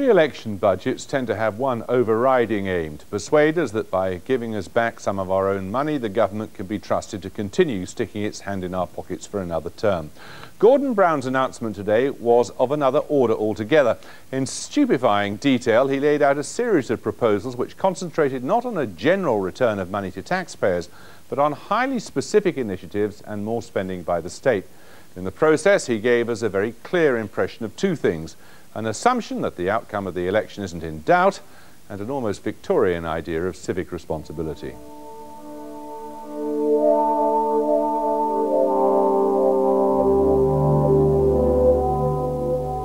Pre-election budgets tend to have one overriding aim: to persuade us that by giving us back some of our own money, the government can be trusted to continue sticking its hand in our pockets for another term. Gordon Brown's announcement today was of another order altogether. In stupefying detail, he laid out a series of proposals which concentrated not on a general return of money to taxpayers, but on highly specific initiatives and more spending by the state. In the process, he gave us a very clear impression of two things: an assumption that the outcome of the election isn't in doubt, and an almost Victorian idea of civic responsibility.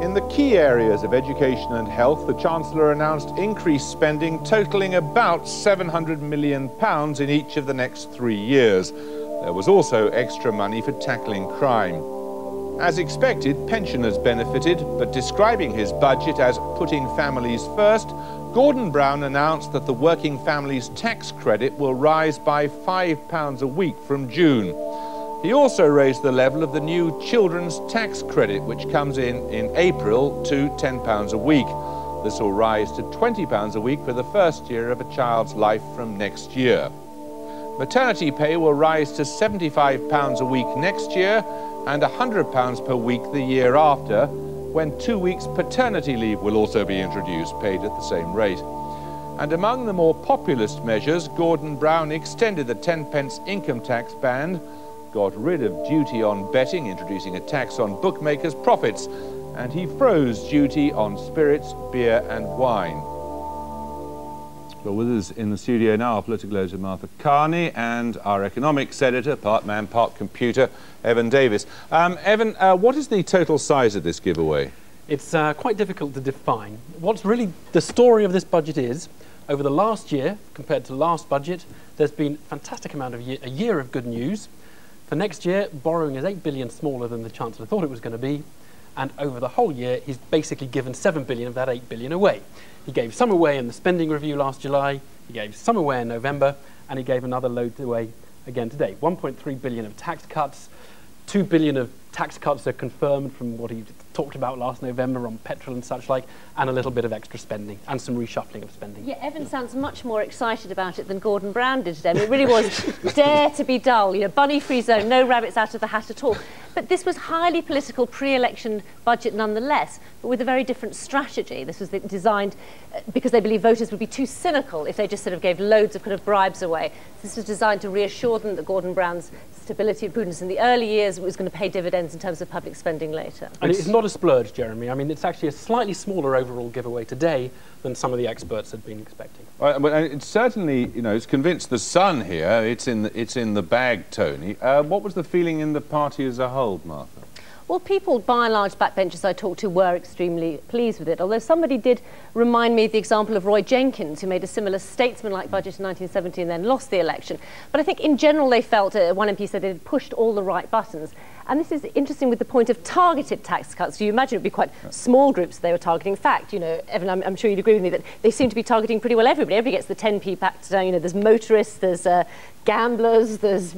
In the key areas of education and health, the Chancellor announced increased spending totalling about £700 million in each of the next 3 years. There was also extra money for tackling crime. As expected, pensioners benefited, but describing his budget as putting families first, Gordon Brown announced that the working families tax credit will rise by £5 a week from June. He also raised the level of the new children's tax credit, which comes in April, to £10 a week. This will rise to £20 a week for the first year of a child's life from next year. Maternity pay will rise to £75 a week next year and £100 per week the year after, when 2 weeks paternity leave will also be introduced, paid at the same rate. And among the more populist measures, Gordon Brown extended the 10p income tax band, got rid of duty on betting, introducing a tax on bookmakers' profits, and he froze duty on spirits, beer and wine. Well, with us in the studio now, our political editor Martha Carney and our economics editor, part man, part computer, Evan Davis. Evan, what is the total size of this giveaway? It's quite difficult to define. What's really the story of this budget is, over the last year, compared to last budget, there's been a fantastic amount of a year of good news. For next year, borrowing is £8 billion smaller than the Chancellor thought it was going to be, and over the whole year, he's basically given £7 billion of that £8 billion away. He gave some away in the spending review last July, he gave some away in November, and he gave another load away again today. £1.3 billion of tax cuts, £2 billion of tax cuts are confirmed from what he talked about last November on petrol and such like, and a little bit of extra spending and some reshuffling of spending. Yeah, Evan sounds much more excited about it than Gordon Brown did today. I mean, it really was dare to be dull, you know, bunny-free zone, no rabbits out of the hat at all. But this was highly political pre-election budget nonetheless, but with a very different strategy. This was designed because they believe voters would be too cynical if they just sort of gave loads of kind of bribes away. This was designed to reassure them that Gordon Brown's stability and prudence in the early years was going to pay dividends in terms of public spending later. And it's not a splurge, Jeremy. I mean, it's actually a slightly smaller overall giveaway today than some of the experts had been expecting. Well, it's certainly, you know, it's convinced the Sun here. It's in the bag, Tony. What was the feeling in the party as a whole, Martha? Well, people, by and large, backbenchers I talked to were extremely pleased with it, although somebody did remind me of the example of Roy Jenkins, who made a similar statesman-like budget in 1970 and then lost the election. But I think in general they felt, one MP said, it had pushed all the right buttons. And this is interesting with the point of targeted tax cuts. So you imagine it would be quite small groups they were targeting. In fact, you know, Evan, I'm sure you'd agree with me that they seem to be targeting pretty well everybody. Everybody gets the 10p back down. You know, there's motorists, there's gamblers, there's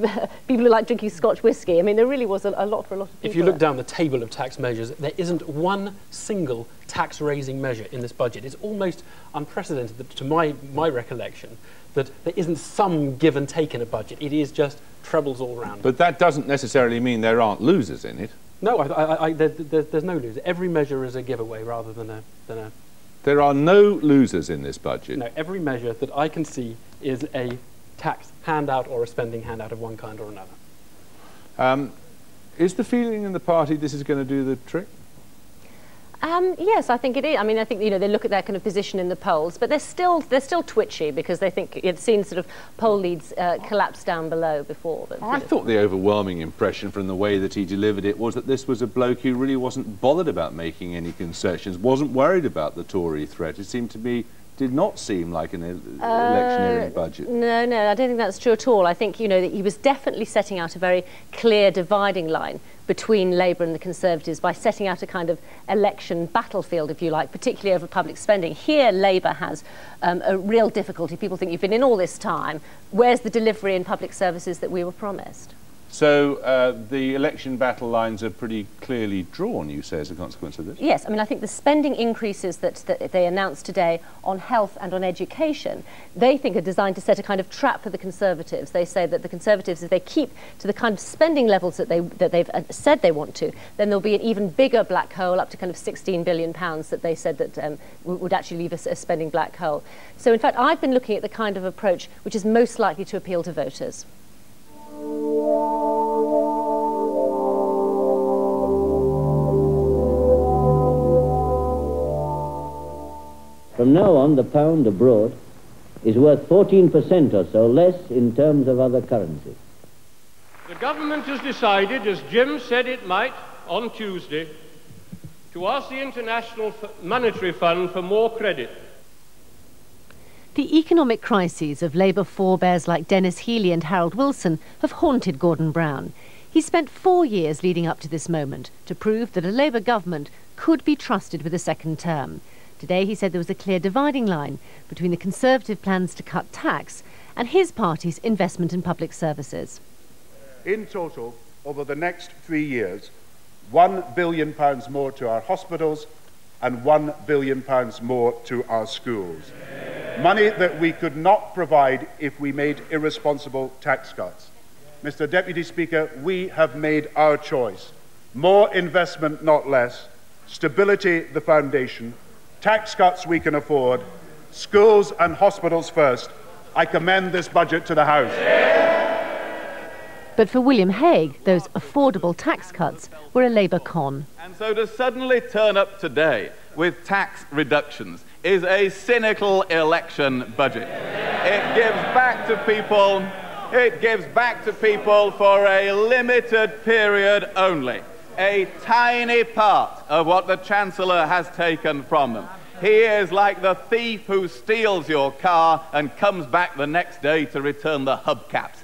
people who like drinking Scotch whisky. I mean, there really was a lot for a lot of people. If you look down the table of tax measures, there isn't one single tax-raising measure in this budget. It's almost unprecedented, that, to my recollection, that there isn't some give and take in a budget. It is just trebles all round. But that doesn't necessarily mean there aren't losers in it. No, there's no loser. Every measure is a giveaway rather than a... There are no losers in this budget. No, every measure that I can see is a tax handout or a spending handout of one kind or another. Is the feeling in the party this is going to do the trick? Yes, I think it is. I mean, I think, you know, they look at their kind of position in the polls, but they're still twitchy because they think you've seen sort of poll leads collapse down below before. But, I thought the overwhelming impression from the way that he delivered it was that this was a bloke who really wasn't bothered about making any concessions, wasn't worried about the Tory threat. It seemed to me did not seem like an electioneering budget. No, I don't think that's true at all. I think, you know, that he was definitely setting out a very clear dividing line between Labour and the Conservatives by setting out a kind of election battlefield, if you like, particularly over public spending. Here, Labour has a real difficulty. People think, you've been in all this time, where's the delivery in public services that we were promised? So the election battle lines are pretty clearly drawn, you say, as a consequence of this? Yes, I mean, I think the spending increases that they announced today on health and on education, they think are designed to set a kind of trap for the Conservatives. They say that the Conservatives, if they keep to the kind of spending levels that they've said they want to, then there'll be an even bigger black hole, up to kind of £16 billion that they said that would actually leave a spending black hole. So, in fact, I've been looking at the kind of approach which is most likely to appeal to voters. From now on, the pound abroad is worth 14% or so less in terms of other currencies. The government has decided, as Jim said it might on Tuesday, to ask the International Monetary Fund for more credit. The economic crises of Labour forebears like Dennis Healey and Harold Wilson have haunted Gordon Brown. He spent 4 years leading up to this moment to prove that a Labour government could be trusted with a second term. Today he said there was a clear dividing line between the Conservative plans to cut tax and his party's investment in public services. In total, over the next 3 years, £1 billion more to our hospitals and £1 billion more to our schools. Money that we could not provide if we made irresponsible tax cuts. Mr. Deputy Speaker, we have made our choice. More investment, not less. Stability, the foundation. Tax cuts we can afford. Schools and hospitals first. I commend this budget to the House. But for William Hague, those affordable tax cuts were a Labour con. And so to suddenly turn up today with tax reductions is a cynical election budget. It gives back to people for a limited period only, a tiny part of what the Chancellor has taken from them. He is like the thief who steals your car and comes back the next day to return the hubcaps.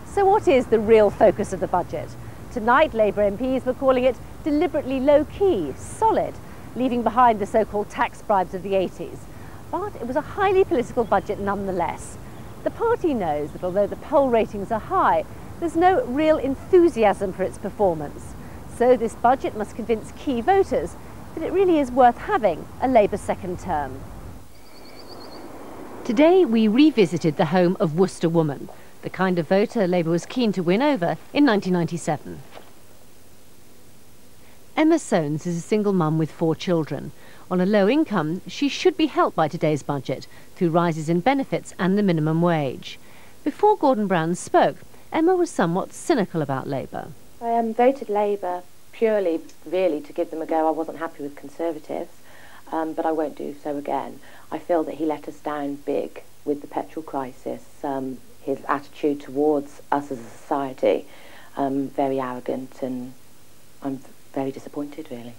So what is the real focus of the budget? Tonight, Labour MPs were calling it deliberately low-key, solid, leaving behind the so-called tax bribes of the 80s. But it was a highly political budget nonetheless. The party knows that although the poll ratings are high, there's no real enthusiasm for its performance. So this budget must convince key voters that it really is worth having a Labour second term. Today we revisited the home of Worcester Woman, the kind of voter Labour was keen to win over in 1997. Emma Soanes is a single mum with 4 children. On a low income, she should be helped by today's budget through rises in benefits and the minimum wage. Before Gordon Brown spoke, Emma was somewhat cynical about Labour. I voted Labour purely, really, to give them a go. I wasn't happy with Conservatives, but I won't do so again. I feel that he let us down big with the petrol crisis. His attitude towards us as a society, very arrogant, and I'm very disappointed, really.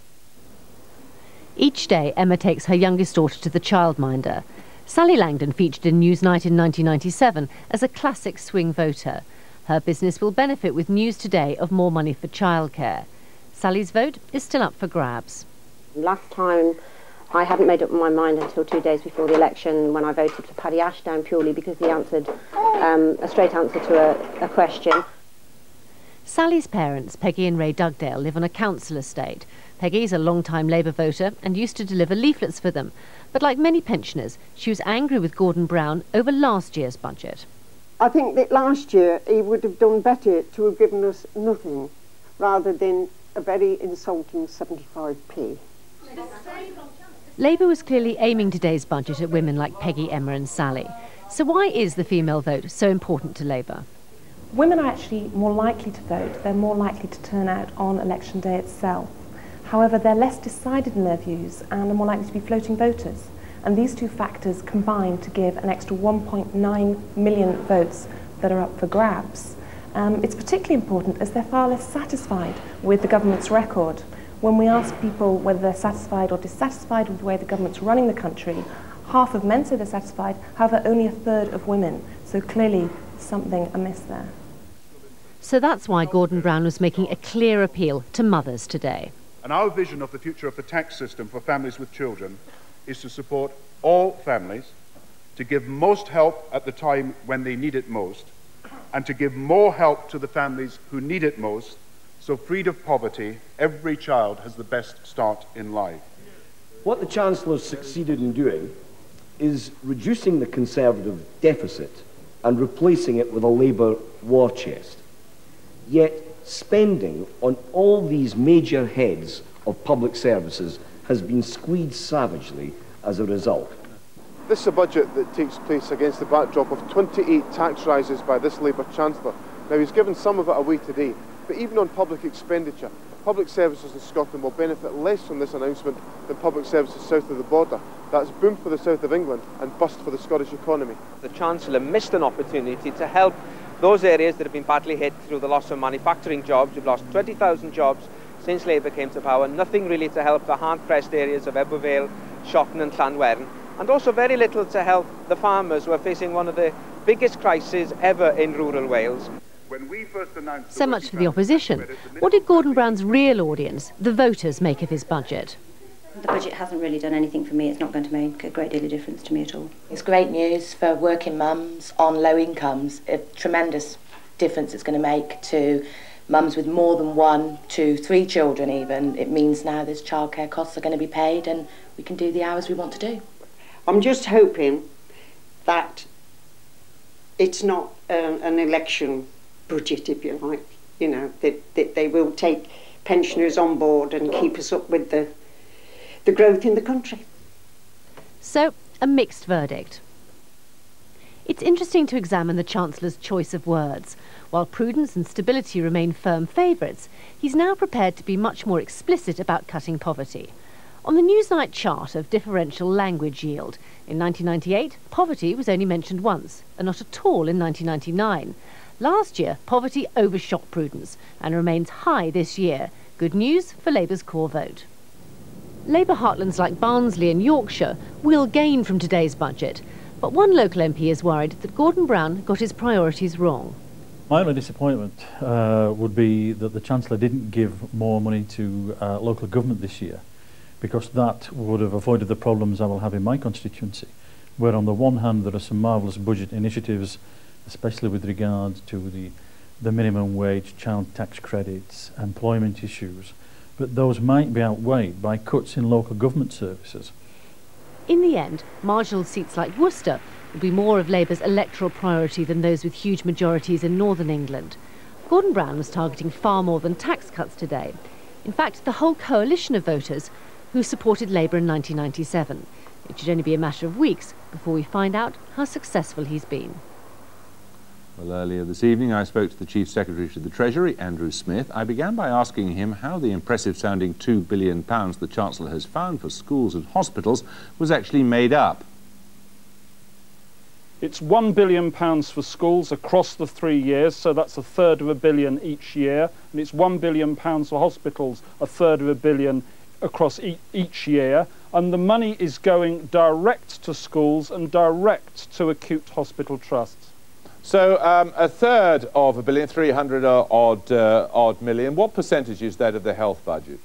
Each day, Emma takes her youngest daughter to the childminder. Sally Langdon featured in Newsnight in 1997 as a classic swing voter. Her business will benefit with news today of more money for childcare. Sally's vote is still up for grabs. Last time, I hadn't made up my mind until 2 days before the election when I voted for Paddy Ashdown, purely because he answered a straight answer to a question. Sally's parents, Peggy and Ray Dugdale, live on a council estate. Peggy's a long-time Labour voter and used to deliver leaflets for them. But like many pensioners, she was angry with Gordon Brown over last year's budget. I think that last year he would have done better to have given us nothing rather than a very insulting 75p. Labour was clearly aiming today's budget at women like Peggy, Emma and Sally. So why is the female vote so important to Labour? Women are actually more likely to vote. They're more likely to turn out on election day itself. However, they're less decided in their views and are more likely to be floating voters. And these two factors combine to give an extra 1.9 million votes that are up for grabs. It's particularly important as they're far less satisfied with the government's record. When we ask people whether they're satisfied or dissatisfied with the way the government's running the country, half of men say they're satisfied, however only a third of women. So clearly something amiss there. So that's why Gordon Brown was making a clear appeal to mothers today. And our vision of the future of the tax system for families with children is to support all families, to give most help at the time when they need it most, and to give more help to the families who need it most, so freed of poverty, every child has the best start in life. What the Chancellor has succeeded in doing is reducing the Conservative deficit and replacing it with a Labour war chest. Yet spending on all these major heads of public services has been squeezed savagely as a result. This is a budget that takes place against the backdrop of 28 tax rises by this Labour Chancellor. Now, he's given some of it away today, but even on public expenditure, public services in Scotland will benefit less from this announcement than public services south of the border. That's boom for the south of England and bust for the Scottish economy. The Chancellor missed an opportunity to help those areas that have been badly hit through the loss of manufacturing jobs. We've lost 20,000 jobs since Labour came to power. Nothing really to help the hard-pressed areas of Ebbw Vale, Shotton and Llanwern, and also very little to help the farmers who are facing one of the biggest crises ever in rural Wales. When we first announced So much for the opposition. What did Gordon Brown's real audience, the voters, make of his budget? The budget hasn't really done anything for me. It's not going to make a great deal of difference to me at all. It's great news for working mums on low incomes. A tremendous difference it's going to make to mums with more than 1, 2, 3 children even. It means now there's childcare costs are going to be paid and we can do the hours we want to do. I'm just hoping that it's not an election budget, if you like, you know, that they will take pensioners on board and keep us up with the growth in the country. So, a mixed verdict. It's interesting to examine the Chancellor's choice of words. While prudence and stability remain firm favourites, he's now prepared to be much more explicit about cutting poverty. On the Newsnight chart of differential language yield, in 1998, poverty was only mentioned once, and not at all in 1999. Last year, poverty overshot prudence and remains high this year. Good news for Labour's core vote. Labour heartlands like Barnsley and Yorkshire will gain from today's budget, but one local MP is worried that Gordon Brown got his priorities wrong. My only disappointment would be that the Chancellor didn't give more money to local government this year, because that would have avoided the problems I will have in my constituency, where on the one hand there are some marvellous budget initiatives, especially with regard to the minimum wage, child tax credits, employment issues, but those might be outweighed by cuts in local government services. In the end, marginal seats like Worcester will be more of Labour's electoral priority than those with huge majorities in northern England. Gordon Brown was targeting far more than tax cuts today. In fact, the whole coalition of voters who supported Labour in 1997. It should only be a matter of weeks before we find out how successful he's been. Well, earlier this evening I spoke to the Chief Secretary to the Treasury, Andrew Smith. I began by asking him how the impressive-sounding £2 billion the Chancellor has found for schools and hospitals was actually made up. It's £1 billion for schools across the 3 years, so that's a third of a billion each year, and it's £1 billion for hospitals, a third of a billion across each year, and the money is going direct to schools and direct to acute hospital trusts. So a third of a billion, 300 odd million. What percentage is that of the health budget?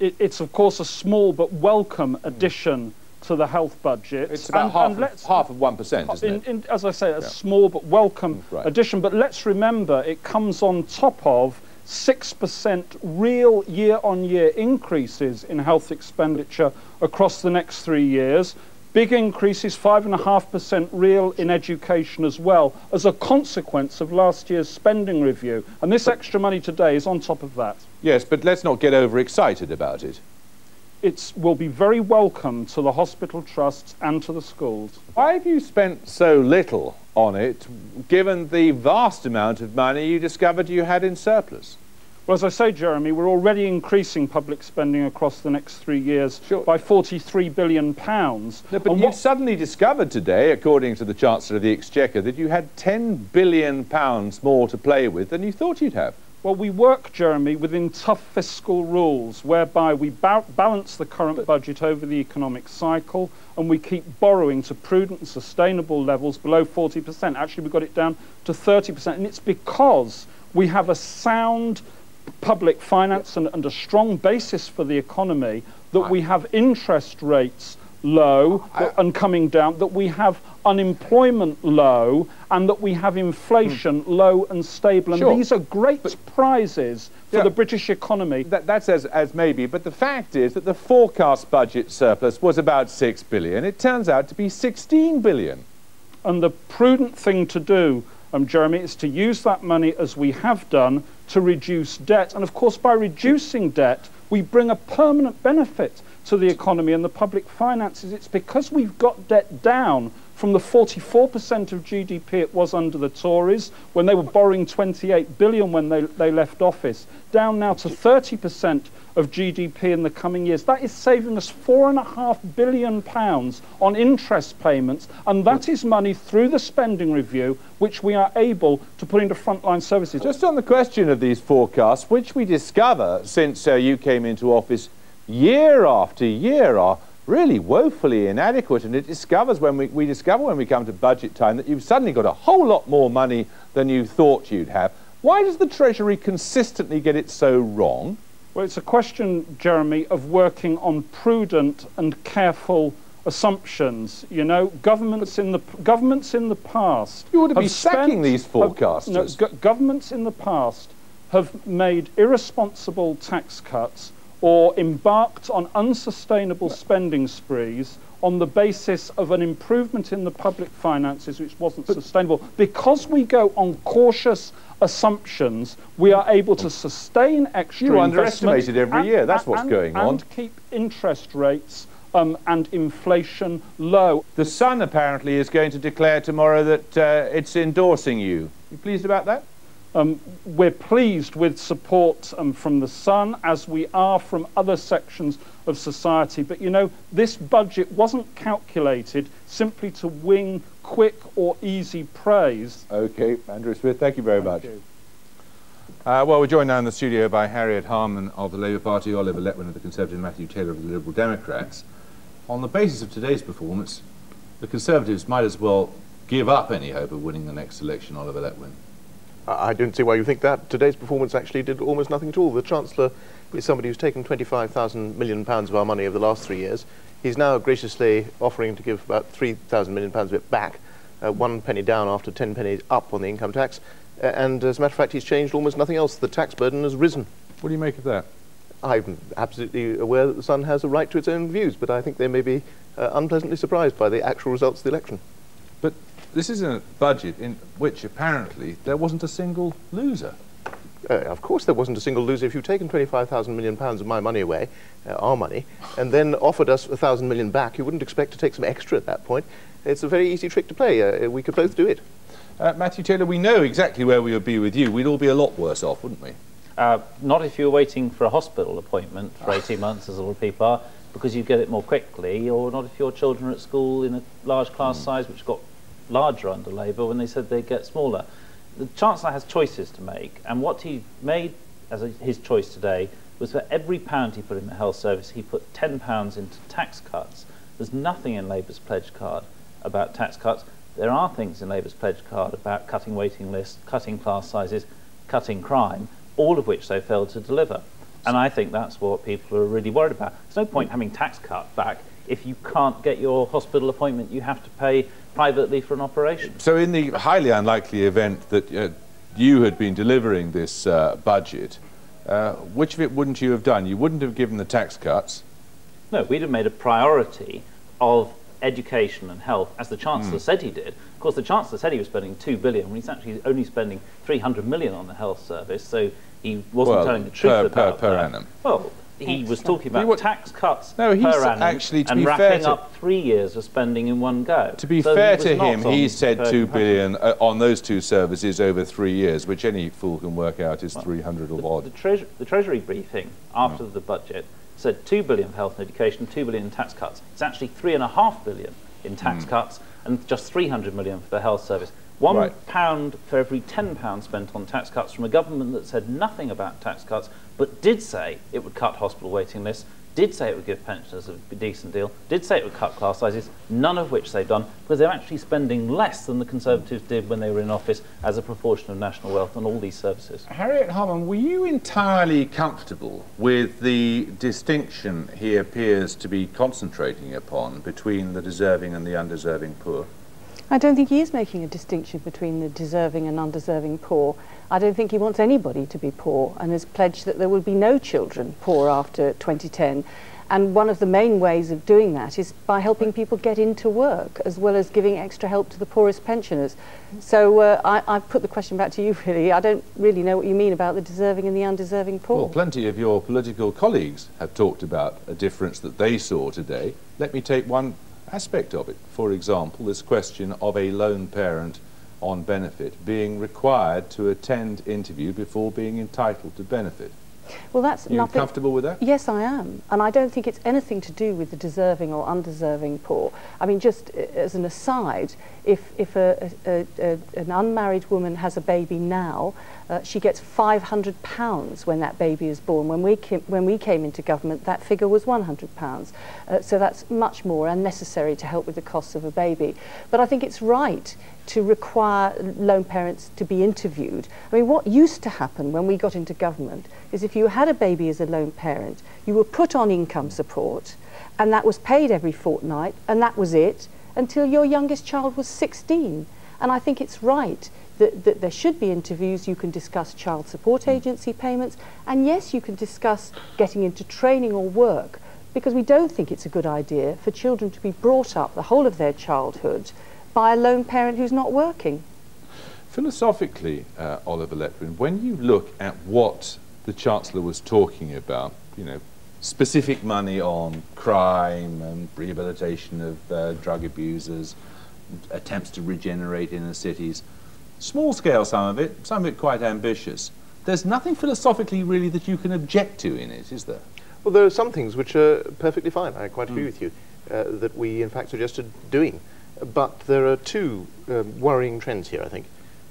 It's of course a small but welcome addition to the health budget. It's about half of 1%, isn't it? As I say, a small but welcome addition. But let's remember, it comes on top of 6% real year-on-year increases in health expenditure across the next 3 years. Big increases, 5.5% real in education as well, as a consequence of last year's spending review. And this extra money today is on top of that. Yes, but let's not get overexcited about it. It will be very welcome to the hospital trusts and to the schools. Why have you spent so little on it, given the vast amount of money you discovered you had in surplus? Well, as I say, Jeremy, we're already increasing public spending across the next 3 years by £43 billion. No, but you suddenly discovered today, according to the Chancellor of the Exchequer, that you had £10 billion more to play with than you thought you'd have. Well, we work, Jeremy, within tough fiscal rules, whereby we balance the current budget over the economic cycle, and we keep borrowing to prudent and sustainable levels below 40%. Actually, we got it down to 30%, and it's because we have a sound public finance and a strong basis for the economy that we have interest rates low and coming down, that we have unemployment low, and that we have inflation low and stable. And these are great prizes for the British economy. That's as maybe, but the fact is that the forecast budget surplus was about 6 billion. It turns out to be 16 billion. And the prudent thing to do, Jeremy, is to use that money, as we have done, to reduce debt. And of course, by reducing debt, we bring a permanent benefit to the economy and the public finances. It's because we've got debt down from the 44% of GDP it was under the Tories, when they were borrowing 28 billion when they left office, down now to 30% of GDP in the coming years. That is saving us £4.5 billion on interest payments, and that is money through the spending review which we are able to put into frontline services. Just on the question of these forecasts, which we discover since you came into office year after year are really woefully inadequate, and it discovers when we discover when we come to budget time that you've suddenly got a whole lot more money than you thought you'd have. Why does the Treasury consistently get it so wrong? Well, it's a question, Jeremy, of working on prudent and careful assumptions. You know, governments in the past, you ought to be sacking these forecasters. Governments in the past have made irresponsible tax cuts or embarked on unsustainable spending sprees on the basis of an improvement in the public finances which wasn't sustainable. Because we go on cautious assumptions, we are able to sustain extra investment. You underestimate it every year, that's what's going on. And keep interest rates and inflation low. The Sun apparently is going to declare tomorrow that it's endorsing you. You pleased about that? We're pleased with support from the Sun, as we are from other sections of society. But, you know, this budget wasn't calculated simply to win quick or easy praise. OK, Andrew Smith, thank you very much. Well, we're joined now in the studio by Harriet Harman of the Labour Party, Oliver Letwin of the Conservative, Matthew Taylor of the Liberal Democrats. On the basis of today's performance, the Conservatives might as well give up any hope of winning the next election, Oliver Letwin. I don't see why you think that. Today's performance actually did almost nothing at all. The Chancellor is somebody who's taken £25,000 million of our money over the last 3 years. He's now graciously offering to give about £3,000 million of it back, 1 penny down after 10 pennies up on the income tax. And as a matter of fact, he's changed almost nothing else. The tax burden has risen. What do you make of that? I'm absolutely aware that the Sun has a right to its own views, but I think they may be unpleasantly surprised by the actual results of the election. But this is a budget in which apparently there wasn't a single loser. Of course there wasn't a single loser. If you've taken £25,000 million of my money away, our money, and then offered us £1,000 million back, you wouldn't expect to take some extra at that point. It's a very easy trick to play. We could both do it. Matthew Taylor, we know exactly where we would be with you. We'd all be a lot worse off, wouldn't we? Not if you were waiting for a hospital appointment for 18 months, as a lot of people are, because you get it more quickly, or not if your children are at school in a large class size, which got larger under Labour when they said they'd get smaller. The Chancellor has choices to make, and what he made as his choice today was for every pound he put in the health service, he put £10 into tax cuts. There's nothing in Labour's pledge card about tax cuts. There are things in Labour's pledge card about cutting waiting lists, cutting class sizes, cutting crime, all of which they failed to deliver. And I think that's what people are really worried about. There's no point having tax cut back if you can't get your hospital appointment. You have to pay privately for an operation. So in the highly unlikely event that you had been delivering this budget, which of it wouldn't you have done? You wouldn't have given the tax cuts? No, we'd have made a priority of education and health, as the Chancellor said he did. Of course, the Chancellor said he was spending £2 billion when he's actually only spending £300 million on the health service, so he wasn't telling the truth about per that. annum. Well, he was talking about tax cuts per annum actually, and wrapping up 3 years of spending in one go. To be fair to him, he said £2 billion on those two services over 3 years, which any fool can work out is 300 or odd. The Treasury briefing after the budget said £2 billion for health and education, £2 billion in tax cuts. It's actually £3.5 billion in tax cuts and just £300 million for the health service. £1 for every £10 spent on tax cuts from a government that said nothing about tax cuts, but did say it would cut hospital waiting lists, did say it would give pensioners a decent deal, did say it would cut class sizes, none of which they've done, because they're actually spending less than the Conservatives did when they were in office as a proportion of national wealth on all these services. Harriet Harman, were you entirely comfortable with the distinction he appears to be concentrating upon between the deserving and the undeserving poor? I don't think he is making a distinction between the deserving and undeserving poor. I don't think he wants anybody to be poor, and has pledged that there will be no children poor after 2010. And one of the main ways of doing that is by helping people get into work, as well as giving extra help to the poorest pensioners. So I put the question back to you, really. I don't really know what you mean about the deserving and the undeserving poor. Well, plenty of your political colleagues have talked about a difference that they saw today. Let me take one aspect of it. For example, this question of a lone parent on benefit being required to attend interview before being entitled to benefit. Well, that's Are you comfortable with that? Yes, I am. And I don't think it's anything to do with the deserving or undeserving poor. I mean, just as an aside, if an unmarried woman has a baby now, she gets £500 when that baby is born. When we came into government, that figure was £100. So that's much more unnecessary to help with the costs of a baby. But I think it's right to require lone parents to be interviewed. I mean, what used to happen when we got into government is if you had a baby as a lone parent, you were put on income support, and that was paid every fortnight, and that was it, until your youngest child was 16. And I think it's right that there should be interviews. You can discuss child support agency payments, and yes, you can discuss getting into training or work, because we don't think it's a good idea for children to be brought up the whole of their childhood by a lone parent who's not working. Philosophically, Oliver Letwin, when you look at what the Chancellor was talking about, you know, specific money on crime and rehabilitation of drug abusers, attempts to regenerate inner cities, small scale some of it quite ambitious. There's nothing philosophically really that you can object to in it, is there? Well, there are some things which are perfectly fine. I quite agree with you, that we in fact suggested doing. But there are two worrying trends here, I think.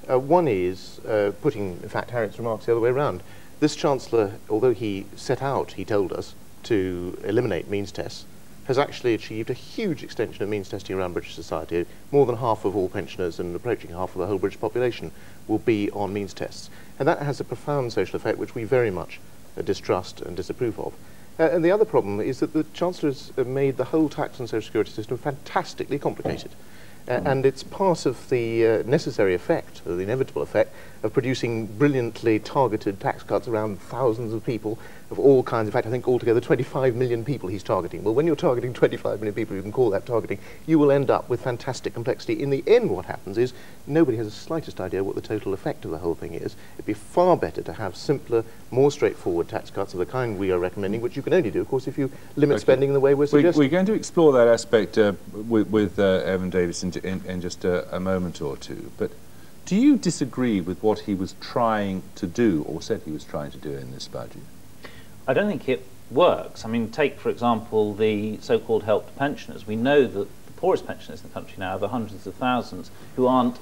One is putting, in fact, Harriet's remarks the other way around. This Chancellor, although he set out, he told us, to eliminate means tests, has actually achieved a huge extension of means testing around British society. More than half of all pensioners and approaching half of the whole British population will be on means tests. And that has a profound social effect which we very much distrust and disapprove of. And the other problem is that the Chancellor has made the whole tax and social security system fantastically complicated. And it's part of the necessary effect, or the inevitable effect, of producing brilliantly targeted tax cuts around thousands of people of all kinds. In fact, I think altogether 25 million people he's targeting. Well, when you're targeting 25 million people, you can call that targeting, you will end up with fantastic complexity. In the end, what happens is nobody has the slightest idea what the total effect of the whole thing is. It'd be far better to have simpler, more straightforward tax cuts of the kind we are recommending, which you can only do, of course, if you limit spending in the way we're suggesting. We're going to explore that aspect with Evan Davis in just a moment or two. But do you disagree with what he was trying to do, or said he was trying to do in this budget? I don't think it works. I mean, take, for example, the so-called helped pensioners. We know that the poorest pensioners in the country now are the hundreds of thousands who aren't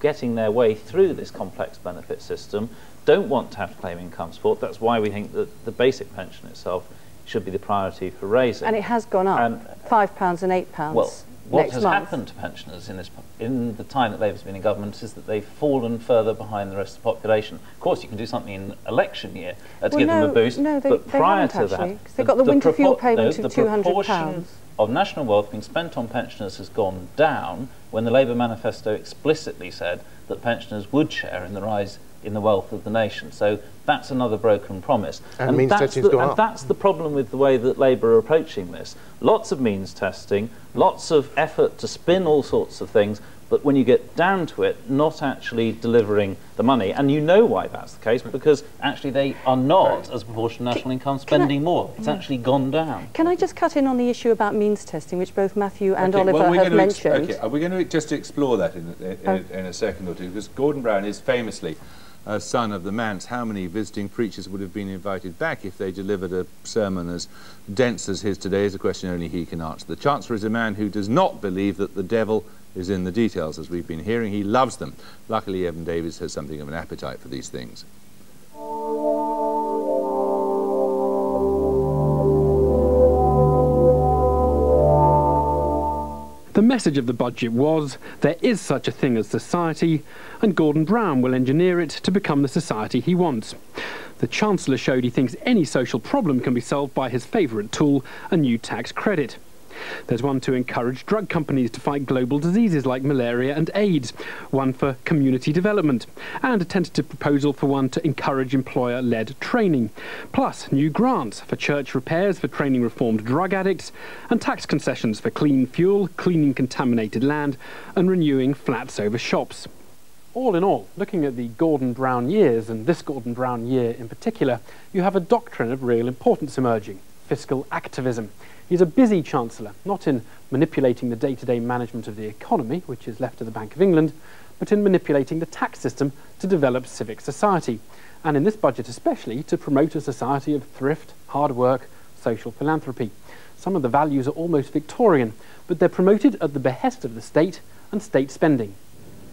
getting their way through this complex benefit system, don't want to have to claim income support. That's why we think that the basic pension itself should be the priority for raising. And it has gone up, £5 and £8 well, what next has month. happened to pensioners in the time that Labour's been in government is that they've fallen further behind the rest of the population. Of course, you can do something in election year to give them a boost, no, but prior to that, they've got the winter fuel payment of £200. Proportion of national wealth being spent on pensioners has gone down when the Labour manifesto explicitly said that pensioners would share in the rise in the wealth of the nation. So that's another broken promise. And means testing's gone up. That's the problem with the way that Labour are approaching this. Lots of means testing, lots of effort to spin all sorts of things, but when you get down to it, not actually delivering the money. And you know why that's the case, because actually they are not, as a proportion of national income, spending more. It's actually gone down. Can I just cut in on the issue about means testing, which both Matthew and Oliver have mentioned? We're going to just explore that in a second or two, because Gordon Brown is famously a son of the manse. How many visiting preachers would have been invited back if they delivered a sermon as dense as his today is a question only he can answer. The Chancellor is a man who does not believe that the devil is in the details, as we've been hearing. He loves them. Luckily, Evan Davis has something of an appetite for these things. The message of the budget was, there is such a thing as society, and Gordon Brown will engineer it to become the society he wants. The Chancellor showed he thinks any social problem can be solved by his favourite tool, a new tax credit. There's one to encourage drug companies to fight global diseases like malaria and AIDS, one for community development, and a tentative proposal for one to encourage employer-led training, plus new grants for church repairs for training reformed drug addicts, and tax concessions for clean fuel, cleaning contaminated land, and renewing flats over shops. All in all, looking at the Gordon Brown years, and this Gordon Brown year in particular, you have a doctrine of real importance emerging: fiscal activism. He's a busy Chancellor, not in manipulating the day-to-day management of the economy, which is left to the Bank of England, but in manipulating the tax system to develop civic society, and in this budget especially to promote a society of thrift, hard work, social philanthropy. Some of the values are almost Victorian, but they're promoted at the behest of the state and state spending.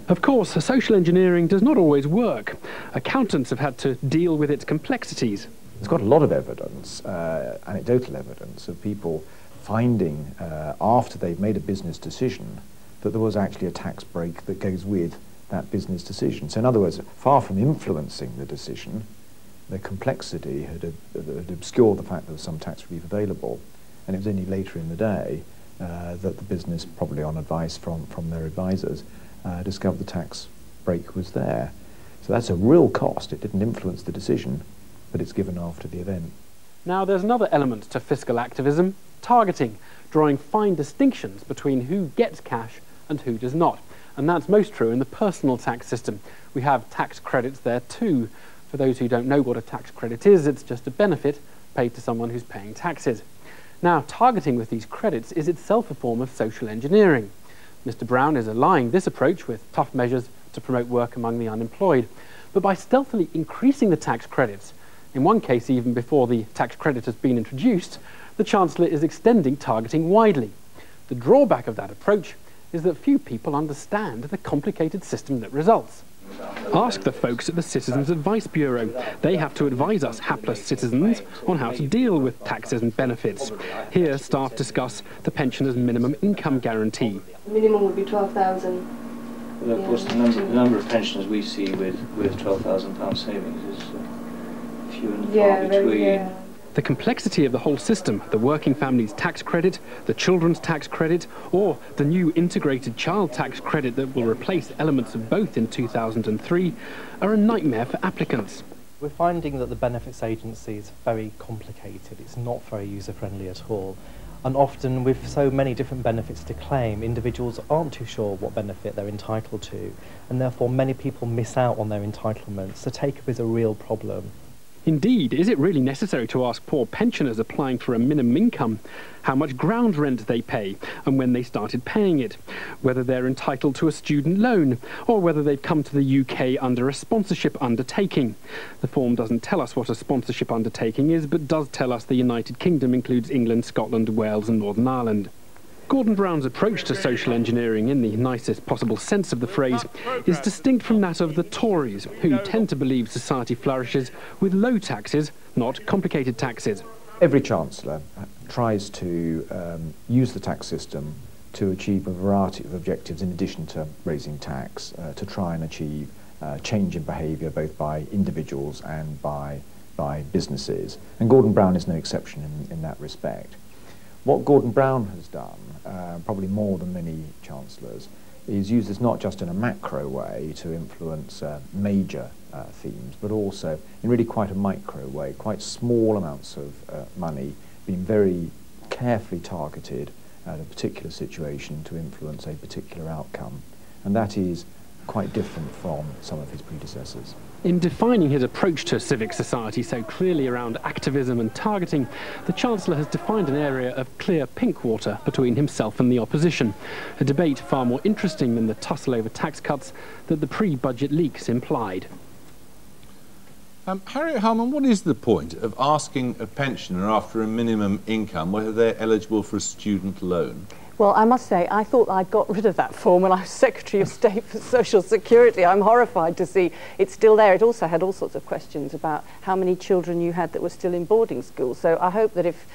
Of course, social engineering does not always work. Accountants have had to deal with its complexities. There's got a lot of evidence, anecdotal evidence, of people finding after they've made a business decision that there was actually a tax break that goes with that business decision. So in other words, far from influencing the decision, the complexity had obscured the fact there was some tax relief available, and it was only later in the day that the business, probably on advice from their advisors, discovered the tax break was there. So that's a real cost. It didn't influence the decision, but it's given after the event. Now there's another element to fiscal activism: targeting, drawing fine distinctions between who gets cash and who does not. And that's most true in the personal tax system. We have tax credits there too. For those who don't know what a tax credit is, it's just a benefit paid to someone who's paying taxes. Now, targeting with these credits is itself a form of social engineering. Mr. Brown is allying this approach with tough measures to promote work among the unemployed. But by stealthily increasing the tax credits, in one case even before the tax credit has been introduced, the Chancellor is extending targeting widely. The drawback of that approach is that few people understand the complicated system that results. Ask the folks at the Citizens Advice Bureau. They have to advise us hapless citizens on how to deal with taxes and benefits. Here, staff discuss the pensioners' minimum income guarantee. The minimum would be 12,000. Well, of course, the number of pensioners we see with £12,000 savings is few and far between. The complexity of the whole system, the working family's tax credit, the children's tax credit, or the new integrated child tax credit that will replace elements of both in 2003, are a nightmare for applicants. We're finding that the benefits agency is very complicated. It's not very user-friendly at all. And often, with so many different benefits to claim, individuals aren't too sure what benefit they're entitled to, and therefore many people miss out on their entitlements. So take-up is a real problem. Indeed, is it really necessary to ask poor pensioners applying for a minimum income how much ground rent they pay and when they started paying it, whether they're entitled to a student loan, or whether they've come to the UK under a sponsorship undertaking? The form doesn't tell us what a sponsorship undertaking is, but does tell us the United Kingdom includes England, Scotland, Wales and Northern Ireland. Gordon Brown's approach to social engineering, in the nicest possible sense of the phrase, is distinct from that of the Tories, who tend to believe society flourishes with low taxes, not complicated taxes. Every Chancellor tries to use the tax system to achieve a variety of objectives in addition to raising tax, to try and achieve change in behaviour both by individuals and by businesses. And Gordon Brown is no exception in that respect. What Gordon Brown has done, probably more than many Chancellors, is use this not just in a macro way to influence major themes, but also in really quite a micro way, quite small amounts of money being very carefully targeted at a particular situation to influence a particular outcome. And that is quite different from some of his predecessors. In defining his approach to civic society so clearly around activism and targeting, the Chancellor has defined an area of clear pink water between himself and the opposition, a debate far more interesting than the tussle over tax cuts that the pre-budget leaks implied. Harriet Harman, what is the point of asking a pensioner after a minimum income whether they're eligible for a student loan? Well, I must say, I thought I'd got rid of that form when I was Secretary of State for Social Security. I'm horrified to see it's still there. It also had all sorts of questions about how many children you had that were still in boarding school. So I hope that if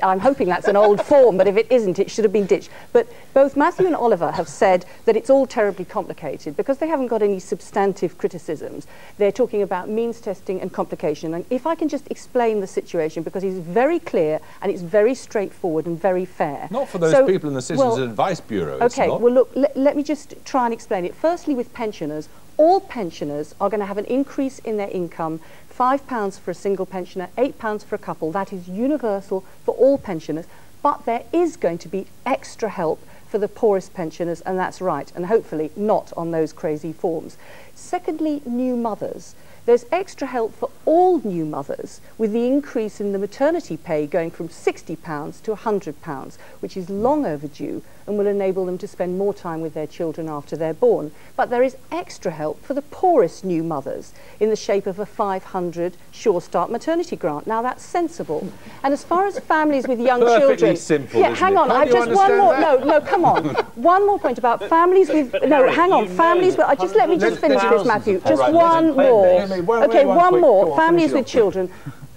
I'm hoping that's an old form, but if it isn't, it should have been ditched. But both Matthew and Oliver have said that it's all terribly complicated because they haven't got any substantive criticisms. They're talking about means testing and complication. And if I can just explain the situation, because he's very clear and it's very straightforward and very fair. Not for those people in the Citizens Advice Bureau. Okay, well, look, let me just try and explain it. Firstly, with pensioners, all pensioners are going to have an increase in their income, £5 for a single pensioner, £8 for a couple. That is universal for all pensioners. But there is going to be extra help for the poorest pensioners, and that's right, and hopefully not on those crazy forms. Secondly, new mothers. There's extra help for all new mothers with the increase in the maternity pay going from £60 to £100, which is long overdue and will enable them to spend more time with their children after they're born. But there is extra help for the poorest new mothers in the shape of a £500 Sure Start maternity grant. Now that's sensible. And as far as families with young children... simple, yeah, hang on, I've just one more... No, come on. One more point about families with... No, hang on, families with... Just let me just finish this, Matthew. Just one more. Okay, one more. Families with children.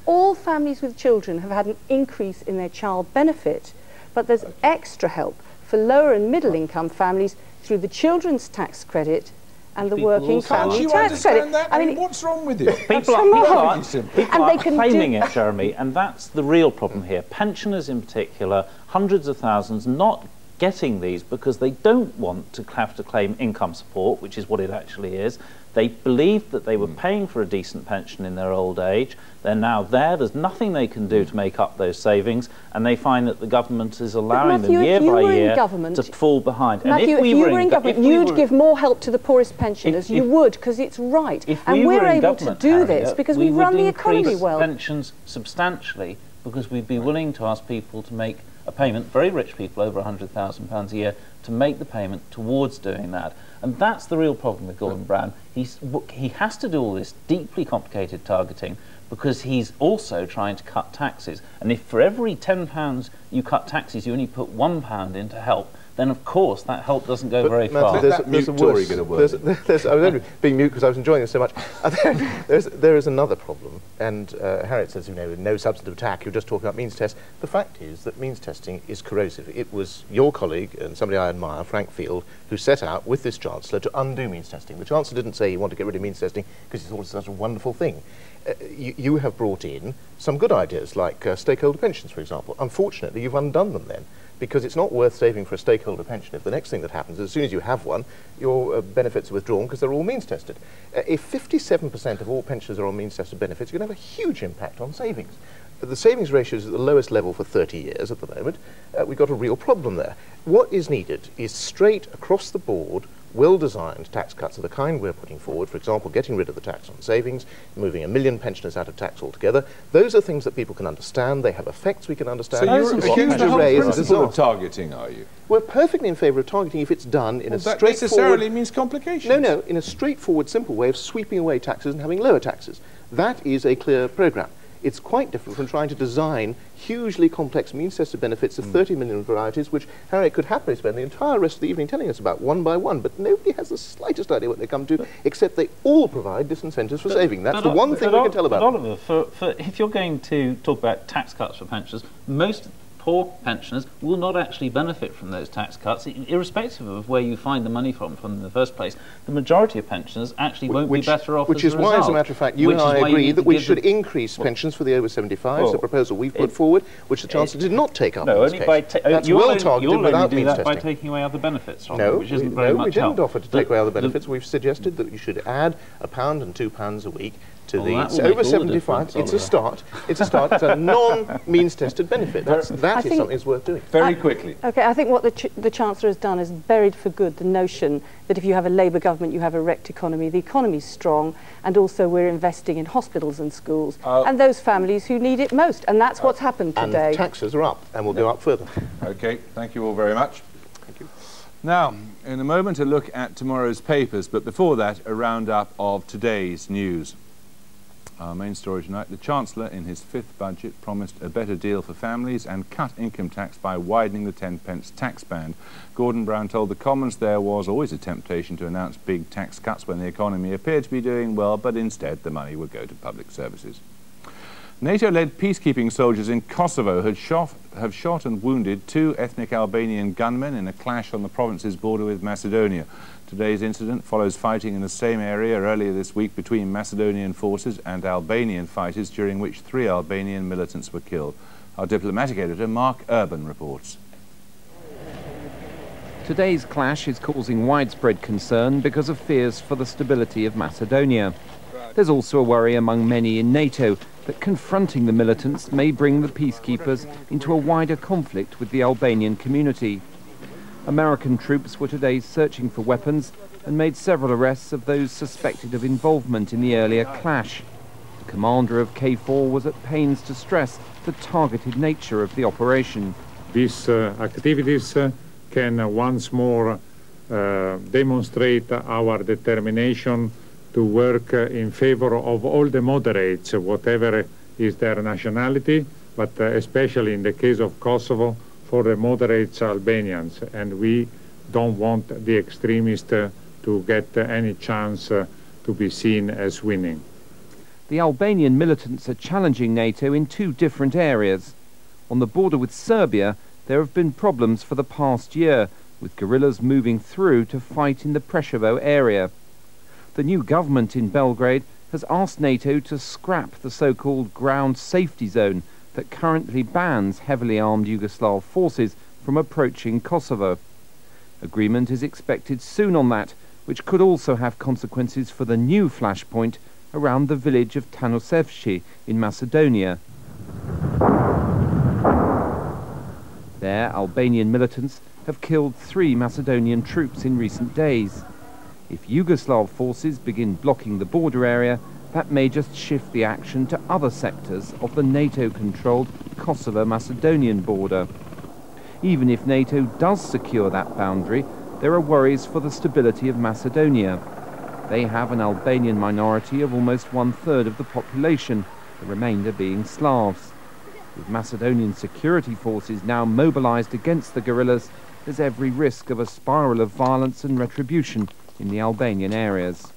All families with children have had an increase in their child benefit, but there's extra help for lower and middle income families through the children's tax credit and the working family tax credit. That? I mean, what's wrong with you? People are claiming it, Jeremy, and that's the real problem here. Pensioners in particular, hundreds of thousands, not getting these because they don't want to have to claim income support, which is what it actually is. They believed that they were paying for a decent pension in their old age. They're now there. There's nothing they can do to make up those savings, and they find that the government is allowing them year by year to fall behind. Matthew, if you were in government, you'd give more help to the poorest pensioners. You would, because it's right. And we're able to do this because we run the economy well. Pensions substantially because we'd be willing to ask people to make a payment, very rich people over £100,000 a year, to make the payment towards doing that. And that's the real problem with Gordon Brown. He has to do all this deeply complicated targeting because he's also trying to cut taxes. And if for every £10 you cut taxes, you only put £1 into help, then of course that help doesn't go very far. There's I was only being mute because I was enjoying this so much. There is another problem, and Harriet says, no substantive attack, you're just talking about means tests. The fact is that means testing is corrosive. It was your colleague, and somebody I admire, Frank Field, who set out with this Chancellor to undo means testing. The Chancellor didn't say he wanted to get rid of means testing because he thought it was such a wonderful thing. You have brought in some good ideas, like stakeholder pensions, for example. Unfortunately, you've undone them then, because it's not worth saving for a stakeholder pension if the next thing that happens is as soon as you have one, your benefits are withdrawn because they're all means tested. If 57% of all pensioners are on means tested benefits, you're going to have a huge impact on savings. The savings ratio is at the lowest level for 30 years at the moment. We've got a real problem there. What is needed is straight across the board, well-designed tax cuts of the kind we're putting forward, for example, getting rid of the tax on savings, moving 1 million pensioners out of tax altogether. Those are things that people can understand. They have effects we can understand. So you're accused the whole principle of targeting, are you? We're perfectly in favour of targeting if it's done in a straightforward... that necessarily means complications. No, in a straightforward, simple way of sweeping away taxes and having lower taxes. That is a clear programme. It's quite different from trying to design hugely complex means-tested benefits of 30 million varieties, which Harriet could happily spend the entire rest of the evening telling us about one by one, but nobody has the slightest idea what they come to, except they all provide disincentives for saving. That's the one thing we can tell about. But Oliver, if you're going to talk about tax cuts for pensioners, most poor pensioners will not actually benefit from those tax cuts, irrespective of where you find the money from in the first place. The majority of pensioners actually won't be better off Which is why, as a matter of fact, you and I agree that we should increase pensions for the over 75s, the proposal we've put forward, which the Chancellor did not take up in this case. That's well targeted without means testing. By taking away other benefits from them, which isn't very much we didn't offer to take away other benefits. We've suggested that you should add £1 and £2 a week to the over 75. It's a start. It's a non-means tested benefit. That is something that's worth doing. Very quickly. Okay, I think what the Chancellor has done is buried for good the notion that if you have a Labour government, you have a wrecked economy. The economy's strong, and also we're investing in hospitals and schools, and those families who need it most. And that's what's happened today. And taxes are up, and will go up further. Okay, thank you all very much. Thank you. Now, in a moment, a look at tomorrow's papers, but before that, a roundup of today's news. Our main story tonight, the Chancellor in his 5th budget promised a better deal for families and cut income tax by widening the 10p tax band. Gordon Brown told the Commons there was always a temptation to announce big tax cuts when the economy appeared to be doing well, but instead the money would go to public services. NATO-led peacekeeping soldiers in Kosovo have shot and wounded 2 ethnic Albanian gunmen in a clash on the province's border with Macedonia. Today's incident follows fighting in the same area earlier this week between Macedonian forces and Albanian fighters, during which 3 Albanian militants were killed. Our diplomatic editor, Mark Urban, reports. Today's clash is causing widespread concern because of fears for the stability of Macedonia. There's also a worry among many in NATO that confronting the militants may bring the peacekeepers into a wider conflict with the Albanian community. American troops were today searching for weapons and made several arrests of those suspected of involvement in the earlier clash. The commander of KFOR was at pains to stress the targeted nature of the operation. These activities can once more demonstrate our determination to work in favor of all the moderates, whatever is their nationality, but especially in the case of Kosovo, for the moderates Albanians. And we don't want the extremists to get any chance to be seen as winning. The Albanian militants are challenging NATO in 2 different areas. On the border with Serbia, there have been problems for the past year, with guerrillas moving through to fight in the Preševo area. The new government in Belgrade has asked NATO to scrap the so-called ground safety zone that currently bans heavily armed Yugoslav forces from approaching Kosovo. Agreement is expected soon on that, which could also have consequences for the new flashpoint around the village of Tanusevci in Macedonia. There, Albanian militants have killed 3 Macedonian troops in recent days. If Yugoslav forces begin blocking the border area, that may just shift the action to other sectors of the NATO-controlled Kosovo-Macedonian border. Even if NATO does secure that boundary, there are worries for the stability of Macedonia. They have an Albanian minority of almost 1/3 of the population, the remainder being Slavs. With Macedonian security forces now mobilized against the guerrillas, there's every risk of a spiral of violence and retribution in the Albanian areas.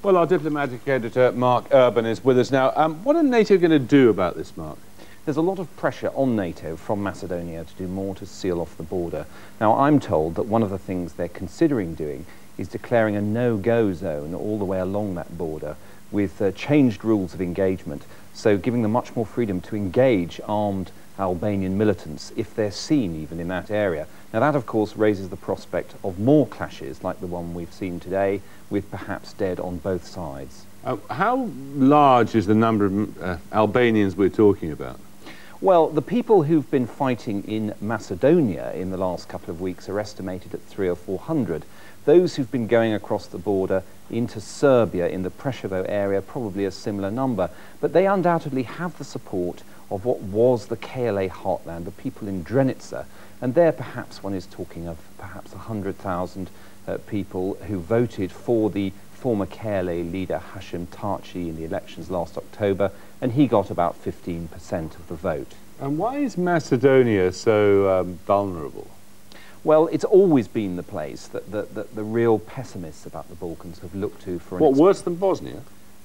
Well, our diplomatic editor, Mark Urban, is with us now. What are NATO going to do about this, Mark? There's a lot of pressure on NATO from Macedonia to do more to seal off the border. Now, I'm told that one of the things they're considering doing is declaring a no-go zone all the way along that border with changed rules of engagement, so giving them much more freedom to engage armed Albanian militants if they're seen even in that area. Now that of course raises the prospect of more clashes like the one we've seen today, with perhaps dead on both sides. How large is the number of Albanians we're talking about? Well, the people who've been fighting in Macedonia in the last couple of weeks are estimated at 300 or 400. Those who've been going across the border into Serbia in the Preševo area, probably a similar number, but they undoubtedly have the support of what was the KLA heartland, the people in Drenica, and there perhaps one is talking of perhaps 100,000 people who voted for the former KLA leader Hashim Taci in the elections last October, and he got about 15% of the vote. And why is Macedonia so vulnerable? Well, it's always been the place that the real pessimists about the Balkans have looked to for... What, worse than Bosnia?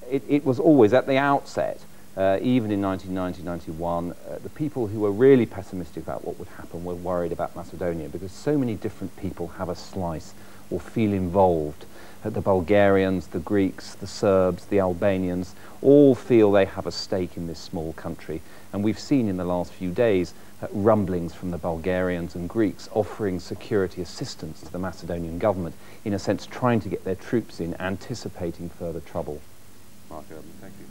It was always, at the outset, even in 1990-91, the people who were really pessimistic about what would happen were worried about Macedonia because so many different people have a slice or feel involved. The Bulgarians, the Greeks, the Serbs, the Albanians, all feel they have a stake in this small country. And we've seen in the last few days rumblings from the Bulgarians and Greeks offering security assistance to the Macedonian government, in a sense trying to get their troops in, anticipating further trouble. Mark Urban, thank you.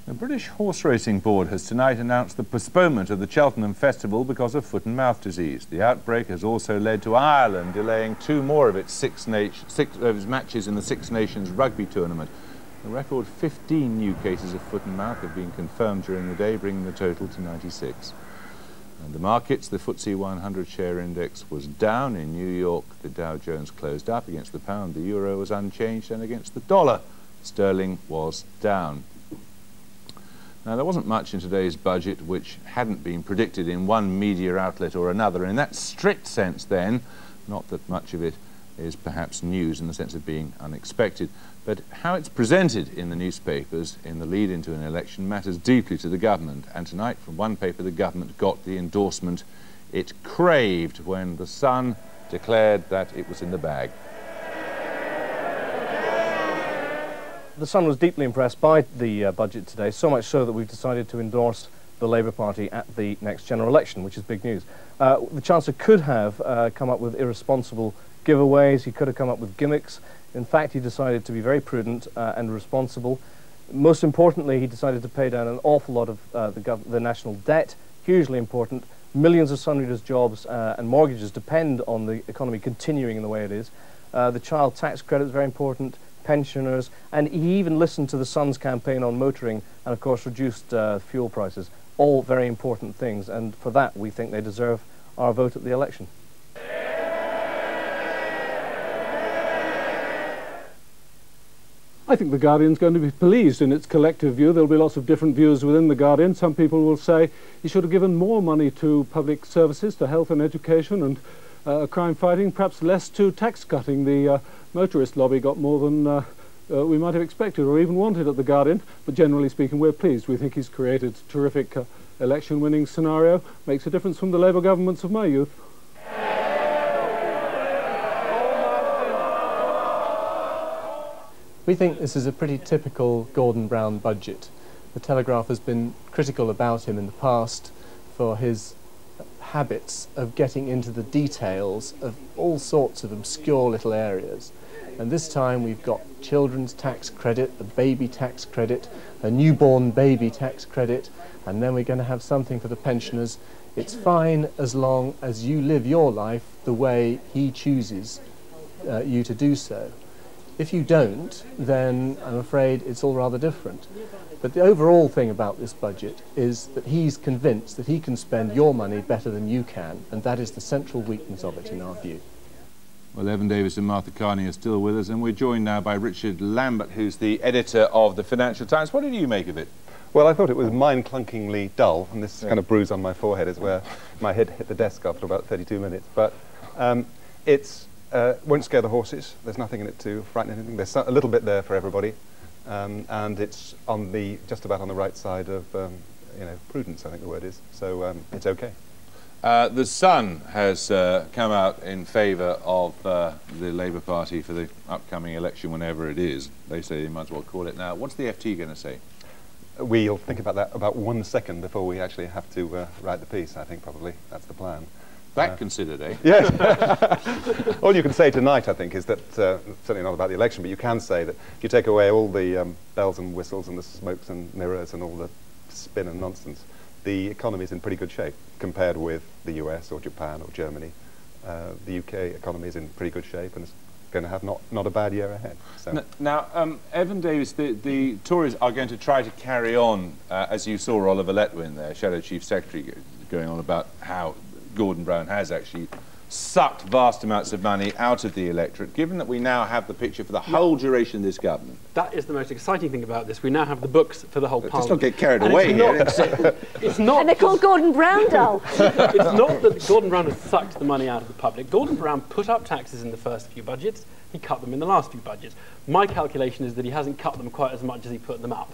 The British Horse Racing Board has tonight announced the postponement of the Cheltenham Festival because of foot and mouth disease. The outbreak has also led to Ireland delaying 2 more of its matches in the Six Nations rugby tournament. A record 15 new cases of foot and mouth have been confirmed during the day, bringing the total to 96. And the markets, the FTSE 100 share index was down. In New York, the Dow Jones closed up against the pound, the euro was unchanged, and against the dollar, sterling was down. Now, there wasn't much in today's budget which hadn't been predicted in one media outlet or another. In that strict sense, then, not that much of it is perhaps news in the sense of being unexpected. But how it's presented in the newspapers in the lead into an election matters deeply to the government. And tonight, from one paper, the government got the endorsement it craved when The Sun declared that it was in the bag. The Sun was deeply impressed by the budget today, so much so that we've decided to endorse the Labour Party at the next general election, which is big news. The Chancellor could have come up with irresponsible giveaways, he could have come up with gimmicks. In fact, he decided to be very prudent and responsible. Most importantly, he decided to pay down an awful lot of the national debt, hugely important. Millions of Sunreaders' jobs and mortgages depend on the economy continuing in the way it is. The child tax credit is very important, pensioners, and he even listened to the Sun's campaign on motoring and, of course, reduced fuel prices. All very important things, and for that we think they deserve our vote at the election. I think the Guardian's going to be pleased in its collective view. There'll be lots of different views within the Guardian. Some people will say he should have given more money to public services, to health and education and crime fighting, perhaps less to tax cutting. The motorist lobby got more than we might have expected or even wanted at the Guardian, but generally speaking we're pleased. We think he's created a terrific election winning scenario, makes a difference from the Labour governments of my youth. We think this is a pretty typical Gordon Brown budget. The Telegraph has been critical about him in the past for his habits of getting into the details of all sorts of obscure little areas. And this time we've got children's tax credit, a baby tax credit, a newborn baby tax credit, and then we're going to have something for the pensioners. It's fine as long as you live your life the way he chooses you to do so. If you don't, then I'm afraid it's all rather different. But the overall thing about this budget is that he's convinced that he can spend your money better than you can, and that is the central weakness of it in our view. Well, Evan Davis and Martha Carney are still with us, and we're joined now by Richard Lambert, who's the editor of the Financial Times. What did you make of it? Well, I thought it was mind-clunkingly dull, and this kind of bruise on my forehead is where my head hit the desk after about 32 minutes. But it's won't scare the horses. There's nothing in it to frighten anything. There's a little bit there for everybody, and it's on just about on the right side of prudence, I think the word is. So it's okay. The Sun has come out in favour of the Labour Party for the upcoming election, whenever it is. They say they might as well call it now. What's the FT going to say? We'll think about that about 1 second before we actually have to write the piece, I think, probably. That's the plan. That considered, eh? Yes. All you can say tonight, I think, is that, certainly not about the election, but you can say that if you take away all the bells and whistles and the smokes and mirrors and all the spin and nonsense, the economy is in pretty good shape compared with the US or Japan or Germany. The UK economy is in pretty good shape and it's going to have not a bad year ahead. So. Now, Evan Davis, the Tories are going to try to carry on, as you saw Oliver Letwin, their Shadow Chief Secretary, going on about how Gordon Brown has actually sucked vast amounts of money out of the electorate, given that we now have the picture for the whole duration of this government. That is the most exciting thing about this. We now have the books for the whole Parliament. Let's not get carried away here. It's not. And they're called Gordon Brown doll. It's not that Gordon Brown has sucked the money out of the public. Gordon Brown put up taxes in the first few budgets. He cut them in the last few budgets. My calculation is that he hasn't cut them quite as much as he put them up.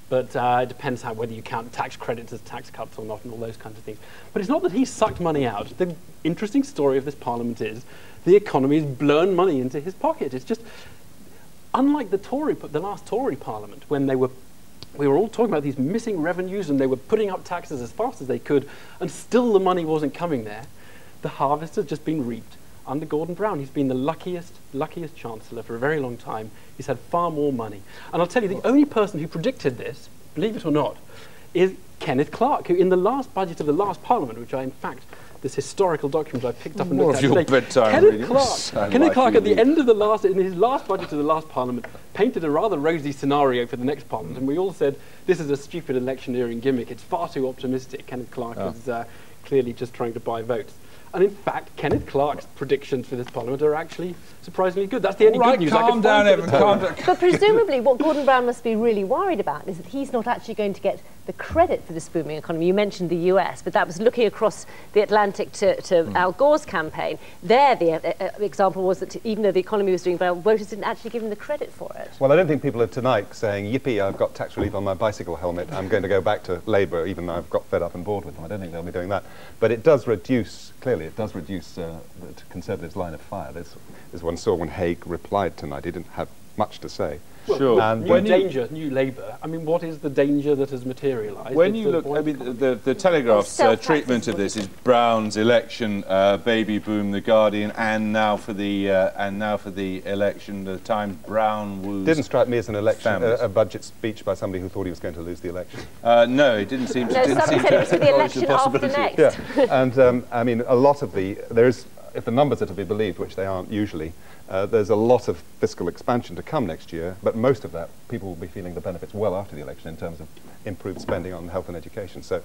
But it depends whether you count tax credits as tax cuts or not and all those kinds of things. But it's not that he's sucked money out. The interesting story of this Parliament is the economy has blown money into his pocket. It's just, unlike the last Tory Parliament, when we were all talking about these missing revenues and they were putting up taxes as fast as they could and still the money wasn't coming there, the harvest has just been reaped under Gordon Brown. He's been the luckiest Chancellor for a very long time. He's had far more money. And I'll tell you, the only person who predicted this, believe it or not, is Kenneth Clarke, who in the last budget of the last Parliament, which I, in fact, this historical document I picked up and looked at today, Kenneth Clarke at the end of in his last budget of the last Parliament, painted a rather rosy scenario for the next Parliament, and we all said, this is a stupid electioneering gimmick, it's far too optimistic. Kenneth Clarke is clearly just trying to buy votes. And in fact, Kenneth Clarke's predictions for this Parliament are actually surprisingly good. That's the only good news I can find. But presumably what Gordon Brown must be really worried about is that he's not actually going to get the credit for this booming economy. You mentioned the US, but that was looking across the Atlantic to Al Gore's campaign. There, the example was that even though the economy was doing well, voters didn't actually give him the credit for it. Well, I don't think people are tonight saying, yippee, I've got tax relief on my bicycle helmet, I'm going to go back to Labour, even though I've got fed up and bored with them. I don't think they'll be doing that. But it does reduce, clearly, it does reduce the Conservatives' line of fire. As one saw when Hague replied tonight, he didn't have much to say. Well, sure. And new Labour. I mean, what is the danger that has materialised? When you look, I mean, the Telegraph's treatment of this is Brown's election, baby boom, The Guardian, and now for the election, the Times. Brown woos. Didn't strike me as an election, a budget speech by somebody who thought he was going to lose the election. No, it didn't seem to. No, somebody said it was for the election after next. Yeah, and I mean, a lot of if the numbers are to be believed, which they aren't usually. There's a lot of fiscal expansion to come next year, but most of that, people will be feeling the benefits well after the election in terms of improved spending on health and education. So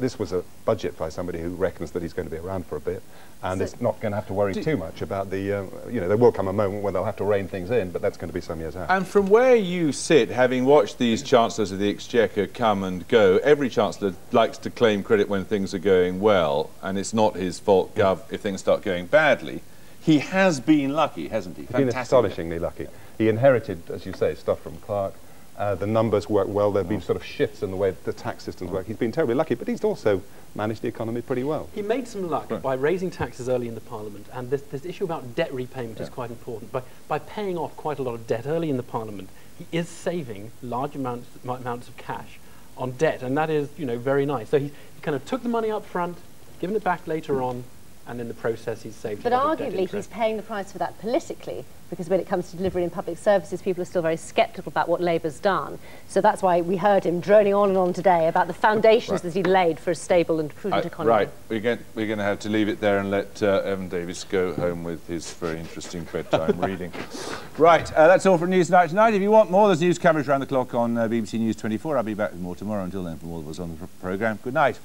this was a budget by somebody who reckons that he's going to be around for a bit, and it's not going to have to worry too much about the, there will come a moment when they'll have to rein things in, but that's going to be some years out. And from where you sit, having watched these Chancellors of the Exchequer come and go, every Chancellor likes to claim credit when things are going well, and it's not his fault, Gov, if things start going badly. He has been lucky, hasn't he? He's been astonishingly lucky. He inherited, as you say, stuff from Clark. The numbers work well. There have been sort of shifts in the way the tax systems work. He's been terribly lucky, but he's also managed the economy pretty well. He made some luck by raising taxes early in the Parliament, and this issue about debt repayment is quite important. By paying off quite a lot of debt early in the Parliament, he is saving large amounts of cash on debt, and that is, very nice. So he kind of took the money up front, given it back later on, and in the process he's saved a lot of debt interest. But arguably he's paying the price for that politically, because when it comes to delivery in public services, people are still very sceptical about what Labour's done. So that's why we heard him droning on and on today about the foundations that he laid for a stable and prudent economy. Right, we're going to have to leave it there and let Evan Davis go home with his very interesting bedtime reading. Right, that's all from Newsnight tonight. If you want more, there's news coverage around the clock on BBC News 24. I'll be back with more tomorrow. Until then, from all of us on the programme, good night.